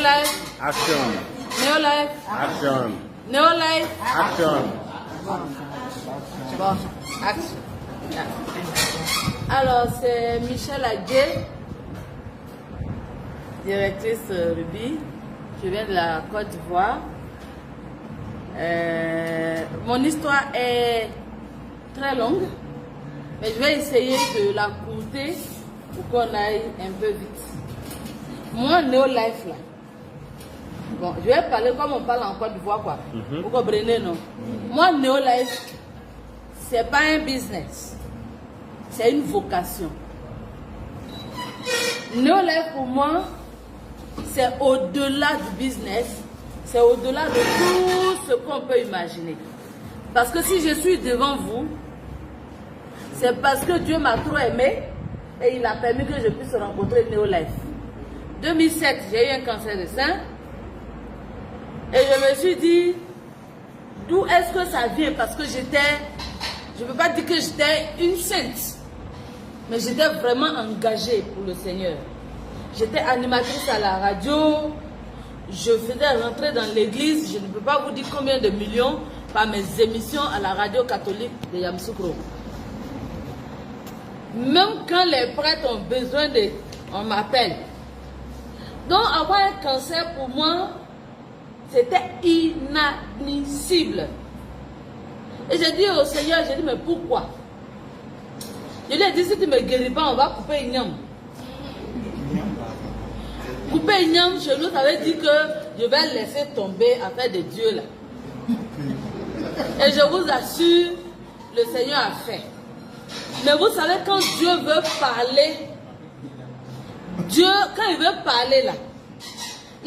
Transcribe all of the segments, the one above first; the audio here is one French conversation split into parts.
Neolife. Action. Neolife. Action. Neolife. Action. Bon, action. Alors, c'est Michel Aguet, directrice Ruby. Je viens de la Côte d'Ivoire. Mon histoire est très longue, mais je vais essayer de la courter pour qu'on aille un peu vite. Moi, Neolife, là. Bon, je vais parler comme on parle en Côte d'Ivoire, quoi. Vous comprenez, non? Moi, Neolife, c'est pas un business, c'est une vocation. Neolife, pour moi, c'est au-delà du business, c'est au-delà de tout ce qu'on peut imaginer. Parce que si je suis devant vous, c'est parce que Dieu m'a trop aimé et il a permis que je puisse rencontrer Neolife. 2007, j'ai eu un cancer de sein et je me suis dit, d'où est-ce que ça vient? Parce que j'étais, je ne peux pas dire que j'étais une sainte, mais j'étais vraiment engagée pour le Seigneur. J'étais animatrice à la radio, je faisais rentrer dans l'église, je ne peux pas vous dire combien de millions par mes émissions à la radio catholique de Yamoussoukro. Même quand les prêtres ont besoin de... on m'appelle. Donc avoir un cancer pour moi, c'était inadmissible. Et j'ai dit au Seigneur, j'ai dit, mais pourquoi? Je lui ai dit, si tu ne me guéris pas, on va couper une yam. Couper une yam chez nous, ça veut dire que je vais laisser tomber affaire de Dieu là. Et je vous assure, le Seigneur a fait. Mais vous savez, quand Dieu veut parler, Dieu, quand il veut parler là,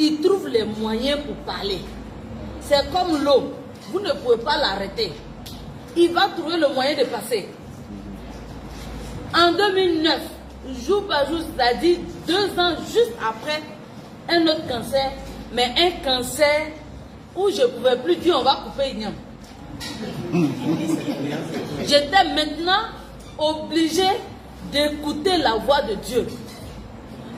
il trouve les moyens pour parler. C'est comme l'eau, vous ne pouvez pas l'arrêter. Il va trouver le moyen de passer. En 2009, jour par jour, c'est-à-dire 2 ans juste après un autre cancer, mais un cancer où je ne pouvais plus dire on va couper Ignam. J'étais maintenant obligée d'écouter la voix de Dieu.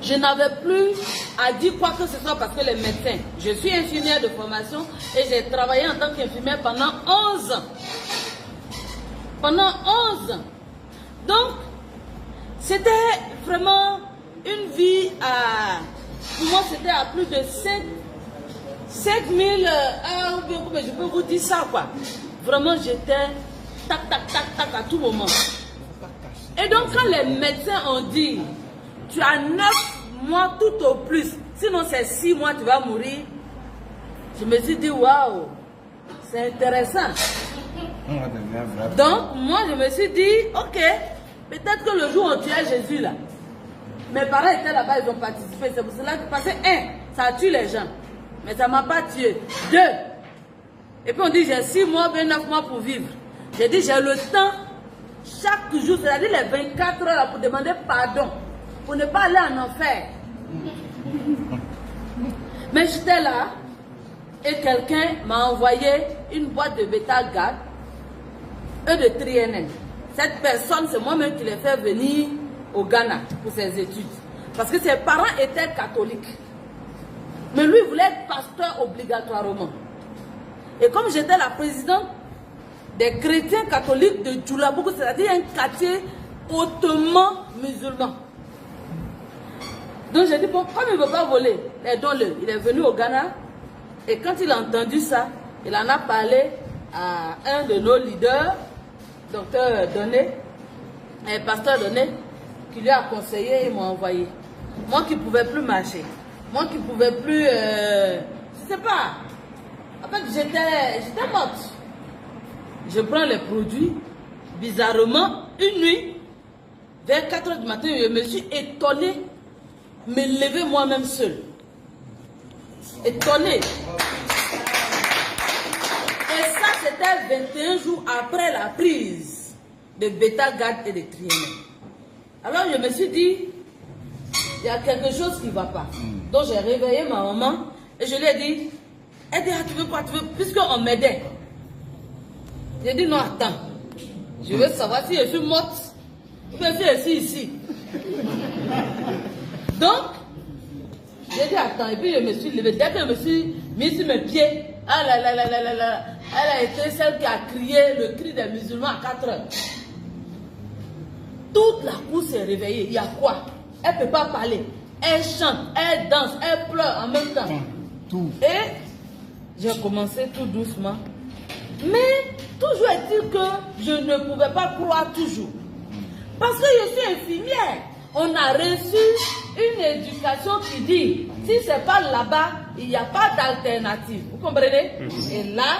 Je n'avais plus à dire quoi que ce soit parce que les médecins, je suis infirmière de formation et j'ai travaillé en tant qu'infirmière pendant 11 ans. Pendant 11 ans. Donc, c'était vraiment une vie à... Pour moi, c'était à plus de 5000 heures, je peux vous dire ça, quoi. Vraiment, j'étais tac, tac, tac, tac à tout moment. Et donc, quand les médecins ont dit, tu as 9 mois tout au plus, sinon c'est 6 mois, tu vas mourir, je me suis dit, waouh, c'est intéressant. Donc, moi, je me suis dit, ok, peut-être que le jour où on tuait Jésus, là, mes parents étaient là-bas, ils ont participé. C'est pour cela que, parce que, 1, ça tue les gens. Mais ça ne m'a pas tué. 2, et puis on dit, j'ai 6 mois, 9 mois pour vivre. J'ai dit, j'ai le temps, chaque jour, c'est-à-dire les 24 heures, là, pour demander pardon, pour ne pas aller en enfer. Mais j'étais là, et quelqu'un m'a envoyé une boîte de bêta-gad et de triennale. Cette personne, c'est moi-même qui l'ai fait venir au Ghana pour ses études. Parce que ses parents étaient catholiques. Mais lui voulait être pasteur obligatoirement. Et comme j'étais la présidente des chrétiens catholiques de Djoulabougou, c'est-à-dire un quartier hautement musulman. Donc j'ai dit, bon, comme il ne veut pas voler, aidons-le. Il est venu au Ghana et quand il a entendu ça, il en a parlé à un de nos leaders, docteur Donné, pasteur Donné, qui lui a conseillé et m'a envoyé. Moi qui ne pouvais plus marcher, moi qui ne pouvais plus, je ne sais pas, en fait j'étais morte. Je prends les produits, bizarrement, une nuit, vers 4 h du matin, je me suis étonnée, me lever moi-même seule. Étonnée. Et ça, c'était 21 jours après la prise de bêta-gad et de triennale. Alors je me suis dit, il y a quelque chose qui ne va pas. Donc j'ai réveillé ma maman et je lui ai dit, Edia, tu veux quoi? Tu veux, puisqu'on m'aidait. J'ai dit non, attends. Je veux savoir si je suis morte ou si je suis ici. Donc, j'ai dit attends. attends. Et puis je me suis levée. Dès que je me suis mis sur mes pieds, ah là là là là là là, elle a été celle qui a crié le cri des musulmans à 4 heures. Toute la cour s'est réveillée. Il y a quoi? Elle ne peut pas parler. Elle chante, elle danse, elle pleure en même temps. Tout. Et j'ai commencé tout doucement. Mais toujours est-il que je ne pouvais pas croire toujours. Parce que je suis infirmière. On a reçu une éducation qui dit, si ce n'est pas là-bas, il n'y a pas d'alternative. Vous comprenez? Et là,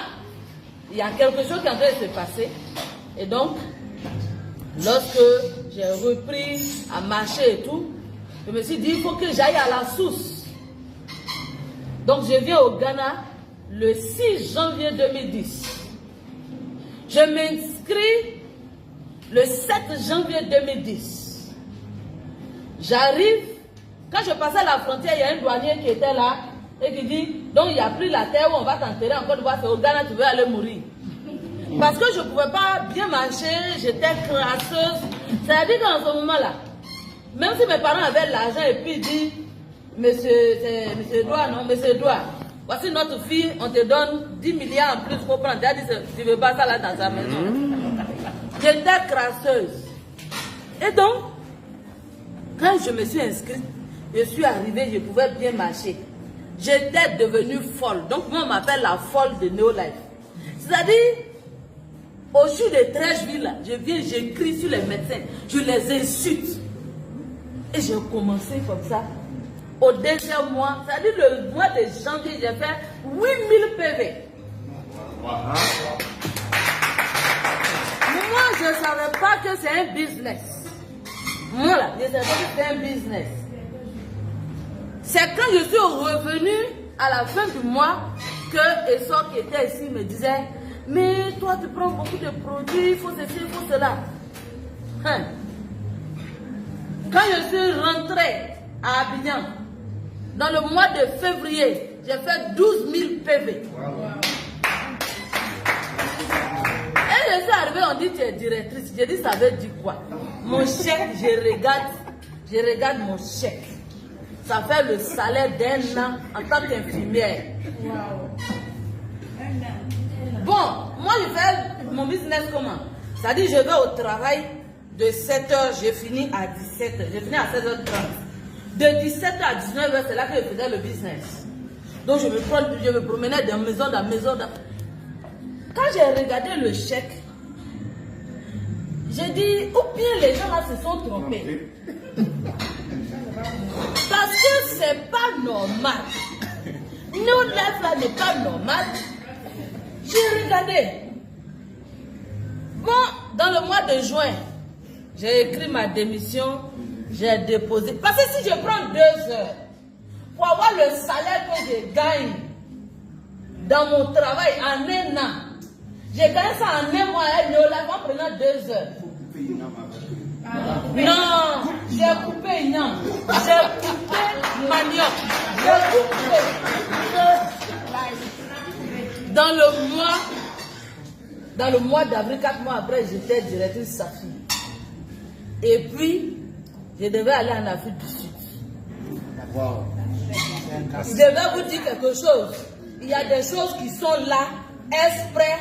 il y a quelque chose qui est en train de se passer. Et donc, lorsque j'ai repris à marcher et tout, je me suis dit, il faut que j'aille à la source. Donc, je viens au Ghana le 6 janvier 2010. Je m'inscris le 7 janvier 2010. J'arrive, quand je passais la frontière, il y a un douanier qui était là et qui dit, donc il n'y a plus la terre où on va t'enterrer en Côte d'Ivoire, c'est au Ghana, tu veux aller mourir. Parce que je ne pouvais pas bien marcher, j'étais crasseuse. C'est-à-dire qu'en ce moment-là, même si mes parents avaient l'argent et puis ils disent, monsieur Edouard, non, monsieur Edouard, voici notre fille, on te donne 10 milliards en plus pour prendre. Elle a dit, tu ne veux pas ça là dans sa maison. J'étais crasseuse. Et donc, quand je me suis inscrite, je suis arrivée, je pouvais bien marcher. J'étais devenue folle. Donc, moi, on m'appelle la folle de Néolife. C'est-à-dire, au jour de Trècheville, je viens, j'écris sur les médecins, je les insulte. Et j'ai commencé comme ça. Au deuxième mois, c'est-à-dire le mois de janvier, j'ai fait 8000 PV. Moi, je ne savais pas que c'est un business. Moi, là, je savais que c'est un business. C'est quand je suis revenue à la fin du mois que Essor qui était ici me disait, mais toi, tu prends beaucoup de produits, il faut ceci, il faut cela. Hein? Quand je suis rentrée à Abidjan, dans le mois de février, j'ai fait 12 000 PV. Et je suis arrivée, on dit tu es directrice. J'ai dit ça veut dire quoi? Mon chèque, je regarde mon chèque. Ça fait le salaire d'un an en tant qu'infirmière. Bon, moi je fais mon business comment? C'est-à-dire je vais au travail de 7h, je finis à 17h. Je finis à 16h30. De 17h à 19h, c'est là que je faisais le business. Donc je me promenais de maison en maison. Quand j'ai regardé le chèque, j'ai dit, ou bien les gens là se sont trompés. Parce que c'est pas normal. Nos lèvres là n'est pas normal. J'ai regardé. Bon, dans le mois de juin, j'ai écrit ma démission, j'ai déposé. Parce que si je prends 2 heures pour avoir le salaire que je gagne dans mon travail en un an, j'ai gagné ça en un mois, en prenant 2 heures. Non, j'ai coupé Ignan, j'ai coupé manioc, j'ai coupé. Dans le mois d'avril, 4 mois après, j'étais directrice Safi. Et puis, je devais aller en Afrique du Sud. Wow. Je vais vous dire quelque chose. Il y a des choses qui sont là, exprès